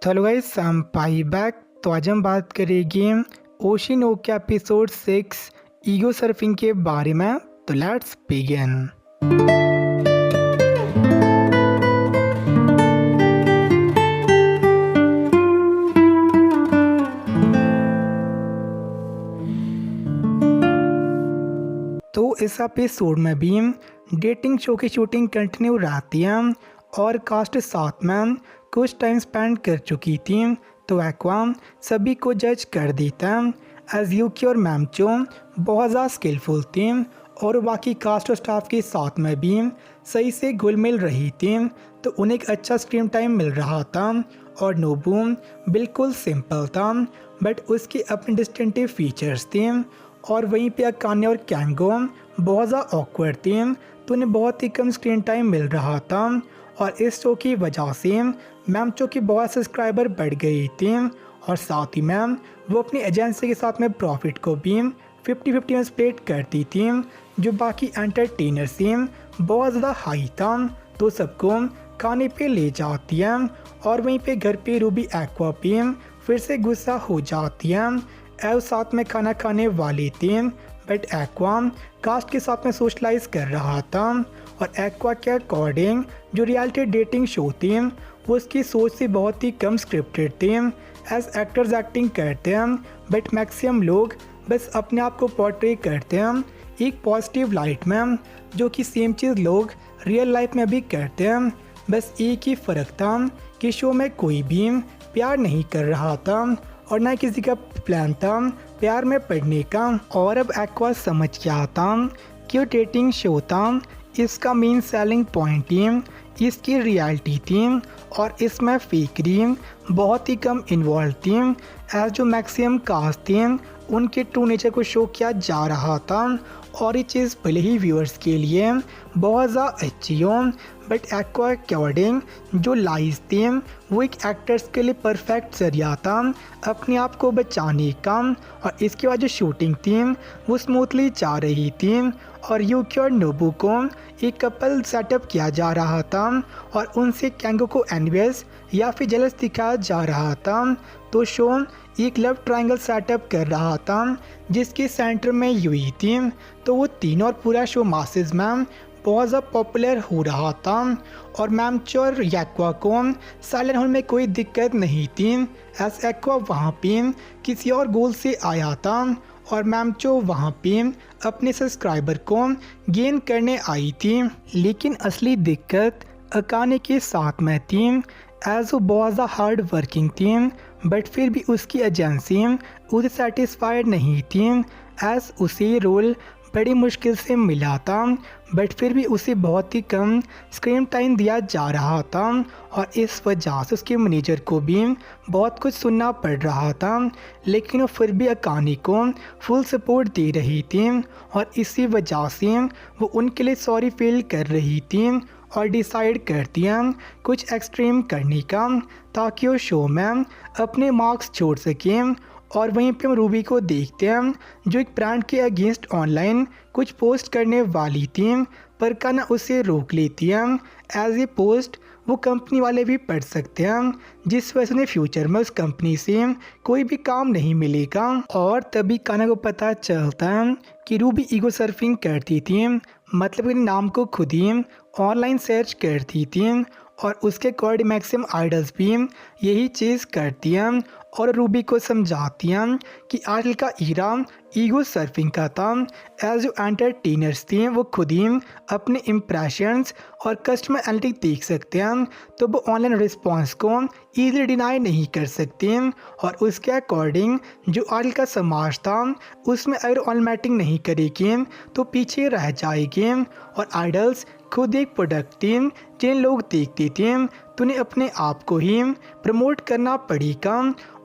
तो hello guys, I am pi back. तो आज हम बात करेंगे ओशिनोकी एपिसोड 6 ईगो सर्फिंग के बारे में। तो लेट्स बिगिन। तो इस एपिसोड में भी डेटिंग शो की शूटिंग कंटिन्यू रहती है और कास्ट साथ में कुछ टाइम स्पेंड कर चुकी थी। तो एक्वा सभी को जज कर देता है एज यूकी और मैमचो बहुत ज़्यादा स्किलफुल थी और बाकी कास्ट और स्टाफ के साथ में भी सही से घुल मिल रही थी। तो उन्हें एक अच्छा स्क्रीन टाइम मिल रहा था और नोबू बिल्कुल सिंपल था बट उसकी अपनी डिस्टिंक्टिव फीचर्स थे। और वहीं पे अकाने और कैंगो बहुत ज़्यादा ऑकवर्ड थी तो उन्हें बहुत ही कम स्क्रीन टाइम मिल रहा था और इस शो की वजह से मैमचो की बहुत सब्सक्राइबर बढ़ गई थी और साथ ही में वो अपनी एजेंसी के साथ में प्रॉफिट को भी 50-50 में स्प्लिट करती थी जो बाकी एंटरटेनर से बहुत ज़्यादा हाई था। तो सबको खाने पे ले जाती है और वहीं पे घर पे रूबी एक्वा पे फिर से गुस्सा हो जाती है। एव साथ में खाना खाने वाली थी बट एक्वा कास्ट के साथ में सोशलाइज कर रहा था और एक्वा के अकॉर्डिंग जो रियलिटी डेटिंग शो थी वो उसकी सोच से बहुत ही कम स्क्रिप्टेड थी। एज एक्टर्स एक्टिंग करते हैं बट मैक्सिमम लोग बस अपने आप को पोर्ट्रे करते हैं एक पॉजिटिव लाइट में, जो कि सेम चीज़ लोग रियल लाइफ में भी करते हैं। बस एक ही फ़र्क था कि शो में कोई भी प्यार नहीं कर रहा था और ना किसी का प्लान था प्यार में पड़ने का। और अब एक्वा समझ गया था कि वो डेटिंग शो था, इसका मेन सेलिंग पॉइंट ही इसकी रियलिटी थी और इसमें फेकरी बहुत ही कम इन्वॉल्व थी। एज जो मैक्सिमम कास्ट थी उनके ट्रू नेचर को शो किया जा रहा था और ये चीज़ भले ही व्यूअर्स के लिए बहुत ज़्यादा अच्छी हो बट एक्वा अकॉर्डिंग जो लाइज थी वो एक एक्टर्स के लिए परफेक्ट जरिया था अपने आप को बचाने का। और इसके बाद जो शूटिंग थी वो स्मूथली जा रही थी और यूकी और नोबू को एक कपल सेटअप किया जा रहा था और उनसे कैंगो को एनवियस या फिर जेलस दिखाया जा रहा था। तो शो एक लव ट्रायंगल सेटअप कर रहा था जिसके सेंटर में यूई थी। तो वो तीनों और पूरा शो मासेस में बहुत ज़्यादा पॉपुलर हो रहा था और मैमचो और एक्वा को साइलेंट होने में कोई दिक्कत नहीं थी एज एक्वा वहाँ पे किसी और गोल से आया था और मैमचो वहाँ पे अपने सब्सक्राइबर को गेन करने आई थी। लेकिन असली दिक्कत अकाने के साथ में थी एज वो बहुत ज़्यादा हार्ड वर्किंग थी बट फिर भी उसकी एजेंसी उसे सेटिस्फाइड नहीं थी एज उसे रोल बड़ी मुश्किल से मिला था बट फिर भी उसे बहुत ही कम स्क्रीन टाइम दिया जा रहा था और इस वजह से उसके मैनेजर को भी बहुत कुछ सुनना पड़ रहा था। लेकिन वो फिर भी अकाने को फुल सपोर्ट दे रही थी और इसी वजह से वो उनके लिए सॉरी फील कर रही थी और डिसाइड करती हैं कुछ एक्सट्रीम करने का ताकि वो शो में अपने मार्क्स छोड़ सकें। और वहीं पे हम रूबी को देखते हैं जो एक ब्रांड के अगेंस्ट ऑनलाइन कुछ पोस्ट करने वाली थी पर काना उसे रोक लेती है एज ए पोस्ट वो कंपनी वाले भी पढ़ सकते हैं जिस वजह से फ्यूचर में उस कंपनी से कोई भी काम नहीं मिलेगा। और तभी काना को पता चलता है कि रूबी ईगो सर्फिंग करती थी, मतलब नाम को खुद ही ऑनलाइन सर्च करती थी और उसके अकॉर्डिंग मैक्सिमम आइडल्स भी यही चीज़ करती हैं और रूबी को समझाती हैं कि आजकल का ईरा ईगो सर्फिंग का था। एज जो एंटरटेनर्स थे वो खुद ही अपने इम्प्रेशंस और कस्टमर एनालिटिक्स देख सकते हैं तो वो ऑनलाइन रिस्पॉन्स को ईजिली डिनाई नहीं कर सकते और उसके अकॉर्डिंग जो आजकल का समाज था उसमें अगर ऑनलाइन मैटिंग नहीं करेगी तो पीछे रह जाएगी और आइडल्स खुद एक प्रोडक्ट थी जिन लोग देखते थे तो उन्हें अपने आप को ही प्रमोट करना पड़ेगा।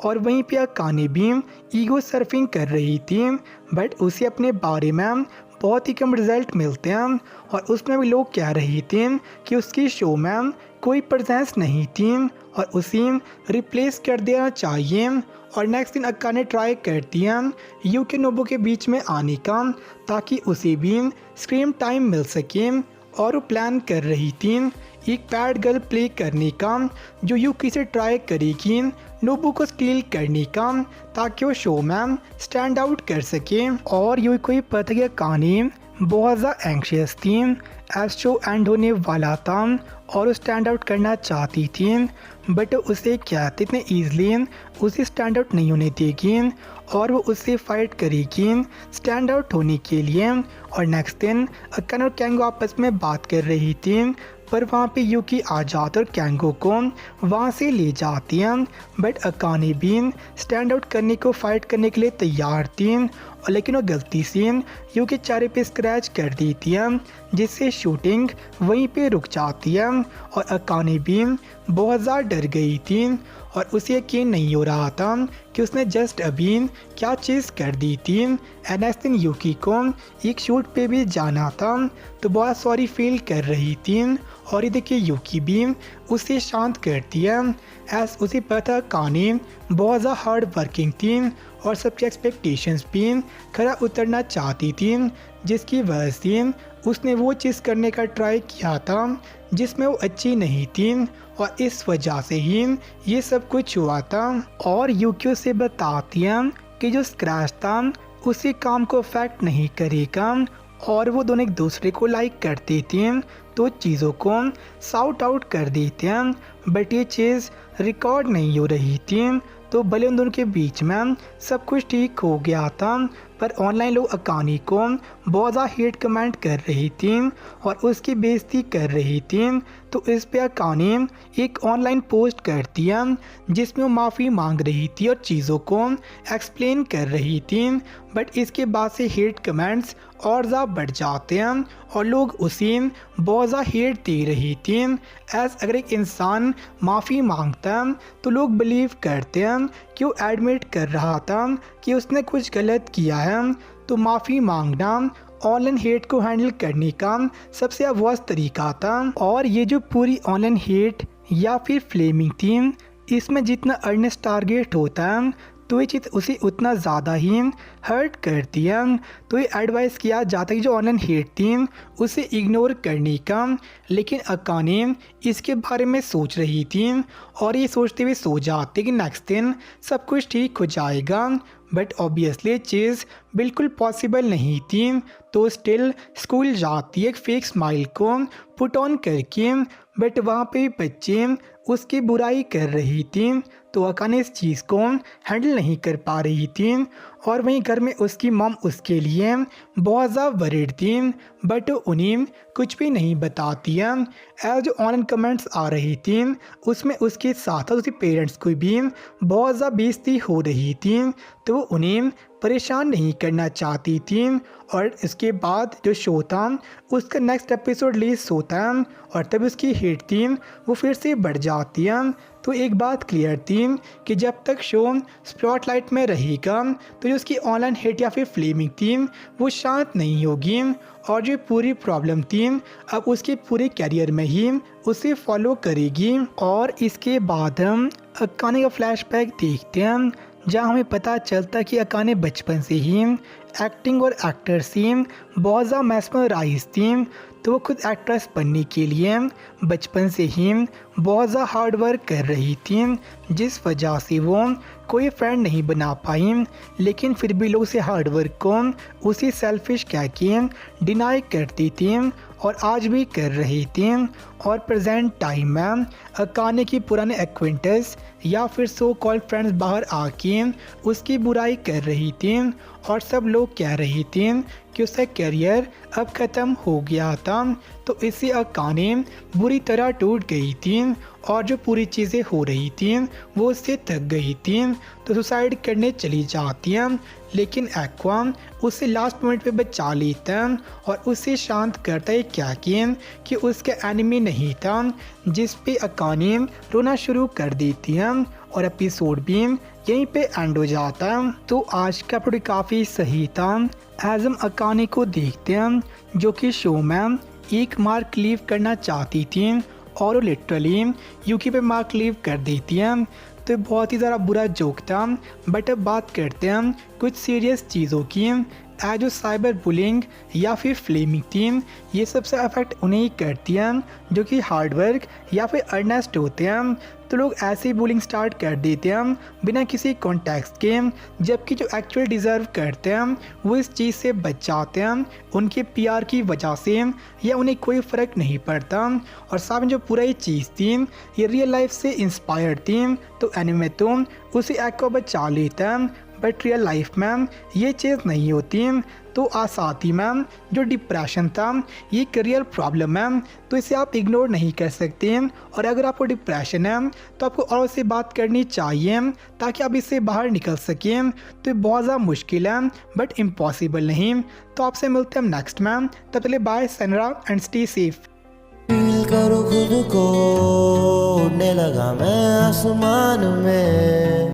और वहीं पे अकाने भी ईगो सर्फिंग कर रही थी बट उसे अपने बारे में बहुत ही कम रिजल्ट मिलते हैं और उसमें भी लोग कह रहे थे कि उसकी शो में कोई प्रेजेंस नहीं थी और उसे रिप्लेस कर देना चाहिए। और नेक्स्ट दिन अकाने ट्राई करती हैं यूकी नोबू के बीच में आने का ताकि उसे भी स्क्रीन टाइम मिल सके और वो प्लान कर रही थी एक बैड गर्ल प्ले करने का, जो यूकी से ट्राई करेगी नोबू को स्टील करने का ताकि वो शो में स्टैंड आउट कर सके। और यूकी को पता कि अकाने बहुत ज़्यादा एंग्शियस थी, एज शो एंड होने वाला था और वो स्टैंड आउट करना चाहती थी, बट उसे क्या इतने ईजिली उसे स्टैंड आउट नहीं होने देगी और वो उससे फाइट करेगी स्टैंड आउट होने के लिए। और नेक्स्ट दिन अकाने और कैंगो आपस में बात कर रही थी, पर वहाँ पे यूकी आ जाती और कैंगो को वहाँ से ले जाती है, बट अकाने भी स्टैंड आउट करने को फाइट करने के लिए तैयार थी, और लेकिन वो गलती से यूकी चेहरे पे स्क्रैच कर देती है, जिससे शूटिंग वहीं पे रुक जाती है। और अकाने भी बहुत ज़्यादा डर गई थी और उसे यकीन नहीं हो रहा था कि उसने जस्ट अभी क्या चीज़ कर दी थी। एंड नेक्स्ट दिन यूकी को एक शूट पे भी जाना था, तो बहुत सॉरी फील कर रही थी। और ये देखिए यूकी भी उसे शांत करती है, एज उसे पता अकाने बहुत ज़्यादा हार्ड वर्किंग थी और सबकी एक्सपेक्टेशंस भी खरा उतरना चाहती थी, जिसकी वजह से उसने वो चीज़ करने का ट्राई किया था जिसमें वो अच्छी नहीं थी, और इस वजह से ही ये सब कुछ हुआ था। और यूकी से बताती है कि जो स्क्रैच था उसी काम को अफेक्ट नहीं करेगा, और वो दोनों एक दूसरे को लाइक करते थे तो चीज़ों को साउट आउट कर देते हैं, बट ये चीज़ रिकॉर्ड नहीं हो रही थी। तो भले उन दोनों के बीच में सब कुछ ठीक हो गया था, पर ऑनलाइन लोग अकाने को बहुत ज़्यादा हेट कमेंट कर रही थी और उसकी बेइज्जती कर रही थी। तो इस पे अकाने एक ऑनलाइन पोस्ट करती है जिसमें वो माफ़ी मांग रही थी और चीज़ों को एक्सप्लेन कर रही थी, बट इसके बाद से हेट कमेंट्स और ज़्यादा बढ़ जाते हैं और लोग उसे बहुत ज़्यादा हेट दे रही थी। एज अगर एक इंसान माफ़ी मांगता है तो लोग बिलीव करते हैं कि वो एडमिट कर रहा था कि उसने कुछ गलत किया है। तो माफ़ी मांगना ऑनलाइन हेट को हैंडल करने का सबसे वर्स्ट तरीका था। और ये जो पूरी ऑनलाइन हेट या फिर फ्लेमिंग थी, इसमें जितना अर्नेस्ट टारगेट होता है तो ये चीज़ उसे उतना ज़्यादा ही हर्ट करती है। तो ये एडवाइस किया जाता है कि जो ऑनलाइन हेट थी उसे इग्नोर करने का, लेकिन अकाने इसके बारे में सोच रही थी और ये सोचते हुए सो जाते कि नेक्स्ट दिन सब कुछ ठीक हो जाएगा, बट ऑब्वियसली चीज़ बिल्कुल पॉसिबल नहीं थी। तो स्टिल स्कूल जाती है एक फेक स्माइल को पुट ऑन करके, बट वहाँ पे बच्चे उसकी बुराई कर रही थी, तो अकाने इस चीज़ को हैंडल नहीं कर पा रही थी। और वहीं घर में उसकी मॉम उसके लिए बहुत ज़्यादा वरीड थी, बट उन्हें कुछ भी नहीं बताती है। एज जो ऑनलाइन कमेंट्स आ रही थी उसमें उसके साथ उसके पेरेंट्स को भी बहुत ज़्यादा बेइज्जती हो रही थी, तो वो उन्हें परेशान नहीं करना चाहती थी। और इसके बाद जो शो था उसका नेक्स्ट एपिसोड रिलीज होता है और तब उसकी हेट थी वो फिर से बढ़ जाती है। तो एक बात क्लियर थी कि जब तक शो स्पॉटलाइट में रहेगा तो जो उसकी ऑनलाइन हेट या फिर फ्लेमिंग थी वो शांत नहीं होगी, और जो पूरी प्रॉब्लम थी अब उसके पूरे कैरियर में ही उसे फॉलो करेगी। और इसके बाद हम अकाने का फ्लैशबैक देखते हैं, जहाँ हमें पता चलता है कि अकाने बचपन से ही एक्टिंग और एक्टर से बहुत ज़्यादा मैस्मराइज थी। तो वो खुद एक्ट्रेस बनने के लिए बचपन से ही बहुत ज़्यादा हार्ड वर्क कर रही थी, जिस वजह से वो कोई फ्रेंड नहीं बना पाई, लेकिन फिर भी लोग उसे हार्ड वर्क को उसी सेल्फिश कह के डिनाई करती थी और आज भी कर रही थी। और प्रेजेंट टाइम में अकाने की पुराने एक्वेंटेंस या फिर सो कॉल्ड फ्रेंड्स बाहर आके उसकी बुराई कर रही थी और सब लोग कह रही थी कि उसका करियर अब ख़त्म हो गया था। तो इससे अकाने बुरी तरह टूट गई थी और जो पूरी चीज़ें हो रही थी वो उससे थक गई थी, तो सुसाइड करने चली जाती हैं, लेकिन एक्वा उसे लास्ट मोमेंट पे बचा लेता है और उसे शांत करता है क्या कि उसका एनिमी नहीं था, जिस पे अकाने रोना शुरू कर देती है और एपिसोड भी यहीं पे एंड हो जाता है। तो आज का एपिसोड काफ़ी सही था। एज हम अकाने को देखते हैं जो कि शो में एक मार्क लीव करना चाहती थी और वो लिटरली यूकी पे मार्क लीव कर देती है। तो बहुत ही ज़्यादा बुरा जोक था। बट अब बात करते हैं कुछ सीरियस चीज़ों की। जो साइबर बुलिंग या फिर फ्लेमिंग थी, ये सबसे अफेक्ट उन्हें ही करती है जो कि हार्ड वर्क या फिर अर्नेस्ट होते हैं। तो लोग ऐसी बुलिंग स्टार्ट कर देते हैं बिना किसी कॉन्टेक्स्ट के, जबकि जो एक्चुअल डिज़र्व करते हैं वो इस चीज़ से बच जाते हैं उनके पीआर की वजह से, या उन्हें कोई फ़र्क नहीं पड़ता। और साथ में जो पूरा ये चीज़ थी ये रियल लाइफ से इंस्पायर्ड थी, तो एनिमे तो उसी एक्ट को बचा लेता है, बट रियल लाइफ में ये चीज़ नहीं होती। तो आसाती में जो डिप्रेशन था ये एक रियल प्रॉब्लम है, तो इसे आप इग्नोर नहीं कर सकते। और अगर आपको डिप्रेशन है तो आपको और से बात करनी चाहिए ताकि आप इससे बाहर निकल सकें। तो ये बहुत ज़्यादा मुश्किल है बट इम्पॉसिबल नहीं। तो आपसे मिलते हैं नेक्स्ट में, तब चलिए बाय, सनरा एंड स्टे सेफ। फील करो खुद को, उड़ने लगा मैं आसमान में।